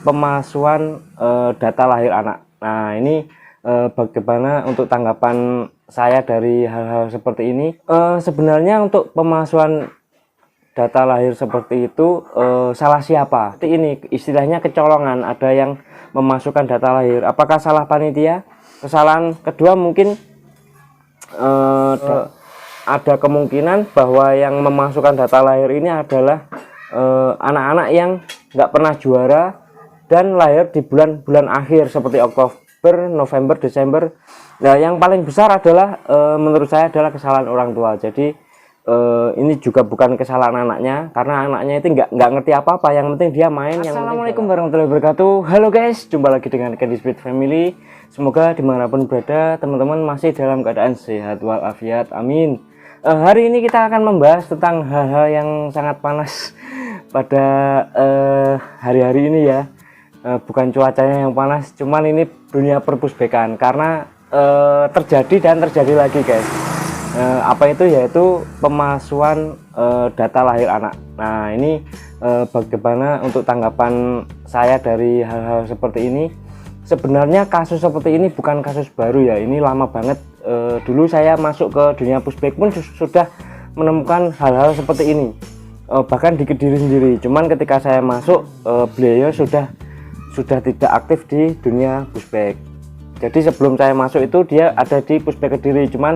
Pemalsuan data lahir anak. Nah, ini bagaimana untuk tanggapan saya dari hal-hal seperti ini? Sebenarnya untuk pemalsuan data lahir seperti itu salah siapa? Seperti ini istilahnya kecolongan, ada yang memasukkan data lahir. Apakah salah panitia? Kesalahan kedua mungkin ada kemungkinan bahwa yang memasukkan data lahir ini adalah anak-anak yang nggak pernah juara dan lahir di bulan-bulan akhir seperti Oktober, November, Desember. Nah, yang paling besar adalah menurut saya adalah kesalahan orang tua. Jadi ini juga bukan kesalahan anaknya, karena anaknya itu nggak ngerti apa-apa. Yang penting dia main. Assalamualaikum warahmatullahi wabarakatuh. Halo guys, jumpa lagi dengan Candy Speed Family. Semoga dimanapun berada teman-teman masih dalam keadaan sehat walafiat, amin. Hari ini kita akan membahas tentang hal-hal yang sangat panas pada hari-hari ini ya. Bukan cuacanya yang panas, cuman ini dunia perpusbekan, karena terjadi lagi guys. Apa itu? Yaitu pemalsuan data lahir anak. Nah, ini bagaimana untuk tanggapan saya dari hal-hal seperti ini? Sebenarnya kasus seperti ini bukan kasus baru ya, ini lama banget. Dulu saya masuk ke dunia pushback pun sudah menemukan hal-hal seperti ini, bahkan di Kediri sendiri. Cuman ketika saya masuk, beliau sudah tidak aktif di dunia pushback. Jadi sebelum saya masuk itu dia ada di pushback Kediri, cuman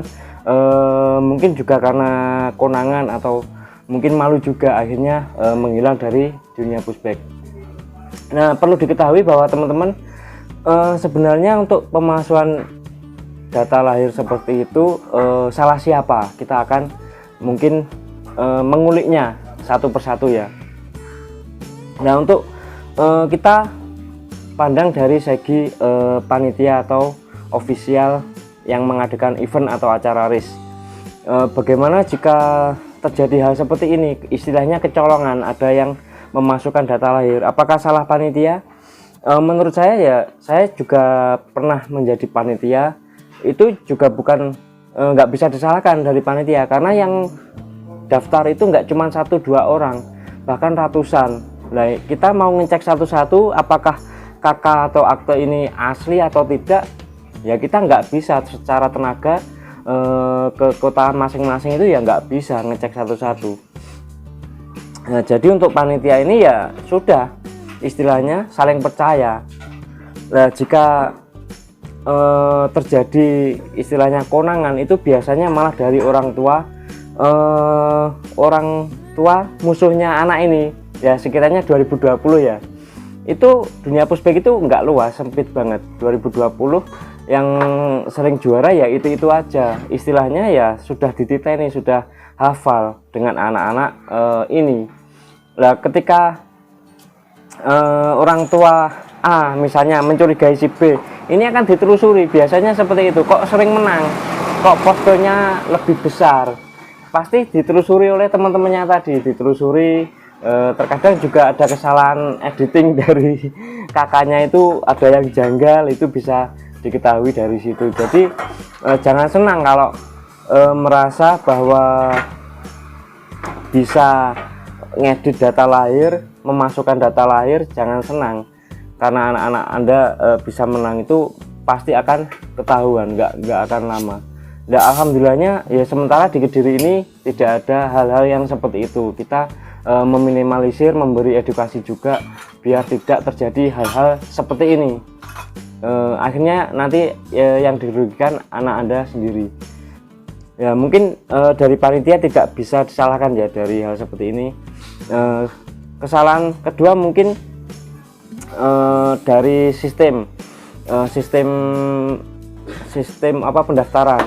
mungkin juga karena konangan atau mungkin malu juga, akhirnya menghilang dari dunia pushback. Nah, perlu diketahui bahwa teman-teman, sebenarnya untuk pemalsuan data lahir seperti itu salah siapa? Kita akan mungkin menguliknya satu persatu ya. Nah, untuk kita pandang dari segi panitia atau ofisial yang mengadakan event atau acara race. Bagaimana jika terjadi hal seperti ini? Istilahnya kecolongan, ada yang memasukkan data lahir. Apakah salah panitia? Menurut saya ya, saya juga pernah menjadi panitia. Itu juga bukan nggak bisa disalahkan dari panitia, karena yang daftar itu nggak cuma 1-2 orang, bahkan ratusan. Nah, kita mau ngecek satu-satu apakah kakak atau akte ini asli atau tidak, ya kita nggak bisa secara tenaga ke kota masing-masing itu ya nggak bisa ngecek satu-satu. Nah, jadi untuk panitia ini ya sudah istilahnya saling percaya. Nah, jika terjadi istilahnya konangan, itu biasanya malah dari orang tua musuhnya anak ini ya. Sekiranya 2020 ya, itu dunia pushback itu nggak luas, sempit banget. 2020 yang sering juara ya itu aja, istilahnya ya sudah dititeni, sudah hafal dengan anak-anak ini. Nah, ketika orang tua A misalnya mencurigai si B, ini akan ditelusuri. Biasanya seperti itu, kok sering menang, kok posternya lebih besar, pasti ditelusuri oleh teman-temannya tadi, ditelusuri. Terkadang juga ada kesalahan editing dari kakaknya, itu ada yang janggal, itu bisa diketahui dari situ. Jadi jangan senang kalau merasa bahwa bisa ngedit data lahir, memasukkan data lahir. Jangan senang, karena anak-anak Anda bisa menang itu pasti akan ketahuan, nggak akan lama. Nah, alhamdulillahnya ya sementara di Kediri ini tidak ada hal-hal yang seperti itu. Kita meminimalisir, memberi edukasi juga biar tidak terjadi hal-hal seperti ini. Akhirnya nanti yang dirugikan anak Anda sendiri. Ya, mungkin dari panitia tidak bisa disalahkan ya dari hal seperti ini. Kesalahan kedua mungkin dari sistem apa, pendaftaran.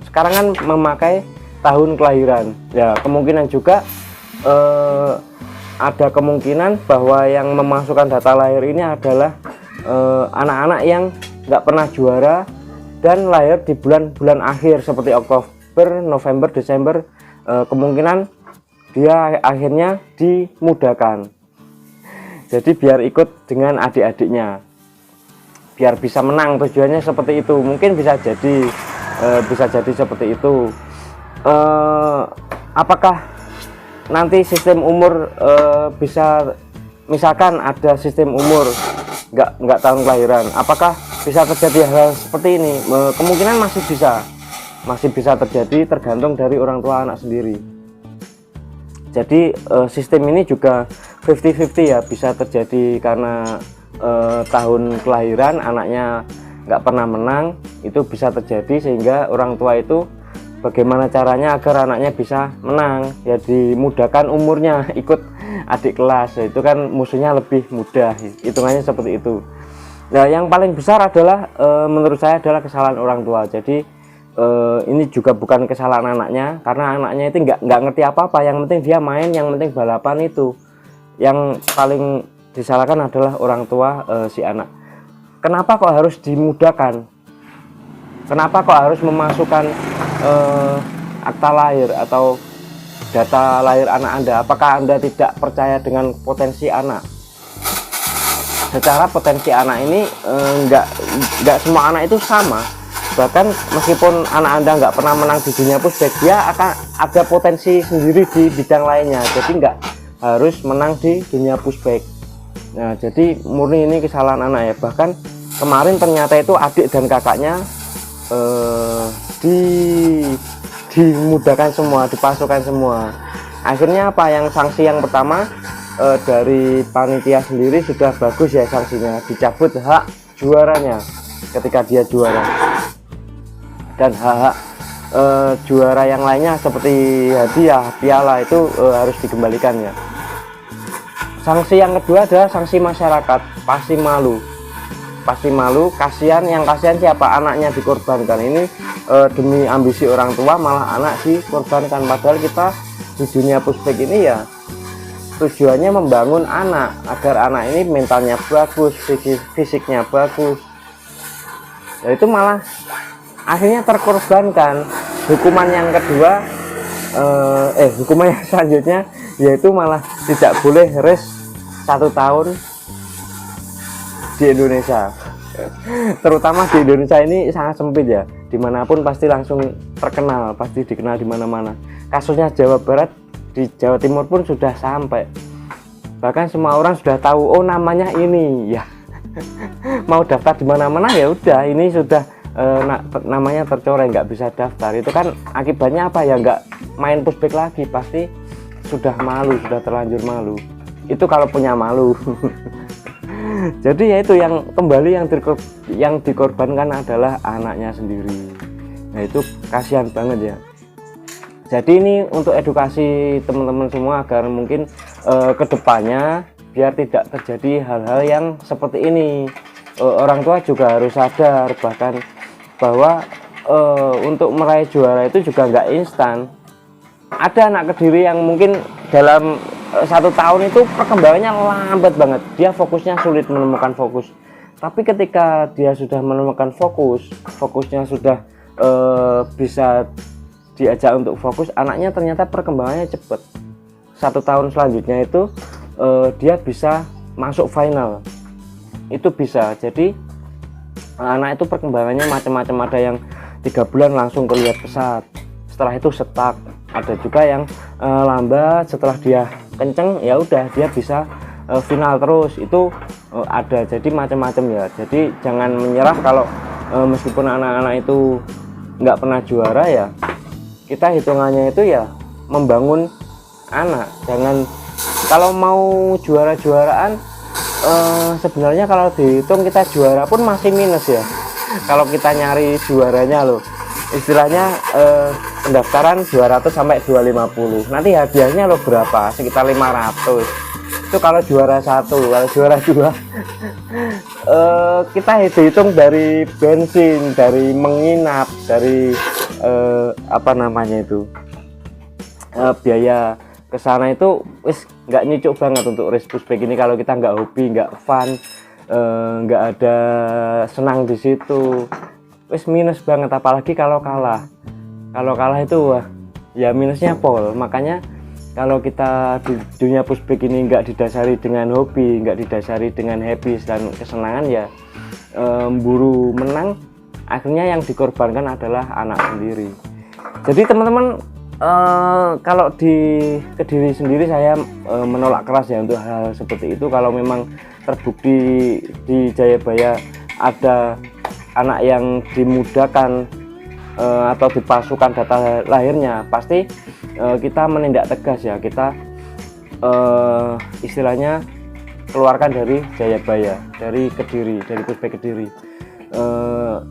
Sekarang kan memakai tahun kelahiran. Ya, kemungkinan juga ada kemungkinan bahwa yang memasukkan data lahir ini adalah anak-anak yang nggak pernah juara dan lahir di bulan-bulan akhir seperti Oktober, November, Desember. Kemungkinan dia akhirnya dimudahkan, jadi biar ikut dengan adik-adiknya, biar bisa menang. Tujuannya seperti itu, mungkin bisa jadi seperti itu. Apakah nanti sistem umur bisa misalkan ada sistem umur nggak tahun kelahiran, apakah bisa terjadi hal seperti ini? Kemungkinan masih bisa terjadi, tergantung dari orang tua anak sendiri. Jadi sistem ini juga 50-50 ya, bisa terjadi karena tahun kelahiran anaknya nggak pernah menang, itu bisa terjadi, sehingga orang tua itu bagaimana caranya agar anaknya bisa menang, ya dimudahkan umurnya ikut adik kelas, ya, itu kan musuhnya lebih mudah, hitungannya seperti itu. Nah, yang paling besar adalah menurut saya adalah kesalahan orang tua. Jadi ini juga bukan kesalahan anaknya, karena anaknya itu nggak ngerti apa-apa, yang penting dia main, yang penting balapan. Itu yang paling disalahkan adalah orang tua si anak. Kenapa kok harus dimudahkan? Kenapa kok harus memasukkan akta lahir atau data lahir anak Anda? Apakah Anda tidak percaya dengan potensi anak? Secara potensi anak ini nggak semua anak itu sama. Bahkan meskipun anak Anda nggak pernah menang di dunia pushback, dia akan ada potensi sendiri di bidang lainnya. Jadi nggak harus menang di dunia pushback. Nah, jadi murni ini kesalahan anak ya. Bahkan kemarin ternyata itu adik dan kakaknya dimudahkan semua, dipasukan semua. Akhirnya apa, yang sanksi yang pertama dari panitia sendiri sudah bagus ya sanksinya, dicabut hak juaranya ketika dia juara, dan hak juara yang lainnya seperti hadiah, piala itu harus dikembalikan ya. Sanksi yang kedua adalah sanksi masyarakat, pasti malu, kasihan. Yang kasihan siapa? Anaknya dikorbankan. Ini demi ambisi orang tua malah anak dikorbankan, padahal kita di dunia pushback ini ya tujuannya membangun anak agar anak ini mentalnya bagus, fisiknya bagus. Ya, itu malah akhirnya terkorbankan. Hukuman yang kedua hukuman yang selanjutnya yaitu malah tidak boleh race 1 tahun di Indonesia. Terutama di Indonesia ini sangat sempit ya, dimanapun pasti langsung terkenal, pasti dikenal di mana-mana. Kasusnya Jawa Barat, di Jawa Timur pun sudah sampai, bahkan semua orang sudah tahu, oh namanya ini ya. Mau daftar di mana-mana ya udah, ini sudah namanya tercoreng, nggak bisa daftar. Itu kan akibatnya apa ya, nggak main pushback lagi, pasti sudah malu, sudah terlanjur malu. Itu kalau punya malu. Jadi ya itu yang kembali yang dikorbankan adalah anaknya sendiri. Nah, itu kasihan banget ya. Jadi ini untuk edukasi teman-teman semua agar mungkin kedepannya biar tidak terjadi hal-hal yang seperti ini. Orang tua juga harus sadar bahkan bahwa untuk meraih juara itu juga nggak instan. Ada anak Kediri yang mungkin dalam 1 tahun itu perkembangannya lambat banget, dia fokusnya sulit menemukan fokus. Tapi ketika dia sudah menemukan fokusnya sudah bisa diajak untuk fokus, anaknya ternyata perkembangannya cepat. 1 tahun selanjutnya itu dia bisa masuk final, itu bisa. Jadi anak itu perkembangannya macam-macam, ada yang 3 bulan langsung kelihatan pesat, setelah itu stuck. Ada juga yang lambat, setelah dia kenceng ya udah dia bisa final terus, itu ada. Jadi macam-macam ya. Jadi jangan menyerah kalau meskipun anak-anak itu nggak pernah juara ya, kita hitungannya itu ya membangun anak. Jangan, kalau mau juara-juaraan sebenarnya kalau dihitung kita juara pun masih minus ya. Kalau kita nyari juaranya loh, istilahnya pendaftaran 200 sampai 250, nanti hadiahnya lo berapa, sekitar 500. Itu kalau juara 1. Kalau juara 2 kita hitung dari bensin, dari menginap, dari apa namanya itu, biaya ke sana itu wis nggak nyicuk banget untuk race pushback ini kalau kita nggak hobi, nggak fun, nggak ada senang di situ, wis minus banget. Apalagi kalau kalah itu wah ya minusnya pol. Makanya kalau kita di dunia pushback ini nggak didasari dengan hobi, nggak didasari dengan happy dan kesenangan ya buru menang, akhirnya yang dikorbankan adalah anak sendiri. Jadi teman-teman Kalau di Kediri sendiri saya menolak keras ya untuk hal seperti itu. Kalau memang terbukti di Jayabaya ada anak yang dimudahkan atau dipalsukan data lahirnya, pasti kita menindak tegas ya. Kita istilahnya keluarkan dari Jayabaya, dari Kediri, dari Puspek Kediri.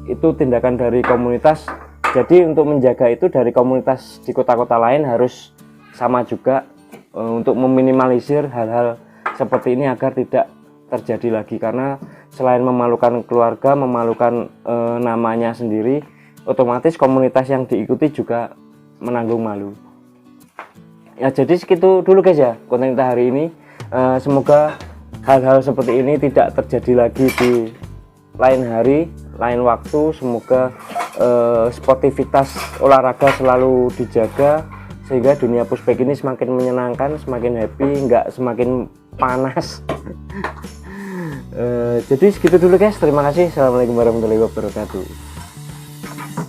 Itu tindakan dari komunitas. Jadi untuk menjaga itu dari komunitas di kota-kota lain harus sama juga, untuk meminimalisir hal-hal seperti ini agar tidak terjadi lagi. Karena selain memalukan keluarga, memalukan namanya sendiri, otomatis komunitas yang diikuti juga menanggung malu. Ya, jadi segitu dulu guys ya konten kita hari ini. Semoga hal-hal seperti ini tidak terjadi lagi di lain hari, lain waktu. Semoga sportivitas olahraga selalu dijaga sehingga dunia puspek ini semakin menyenangkan, semakin happy, nggak semakin panas. Jadi segitu dulu guys, terima kasih. Assalamualaikum warahmatullahi wabarakatuh.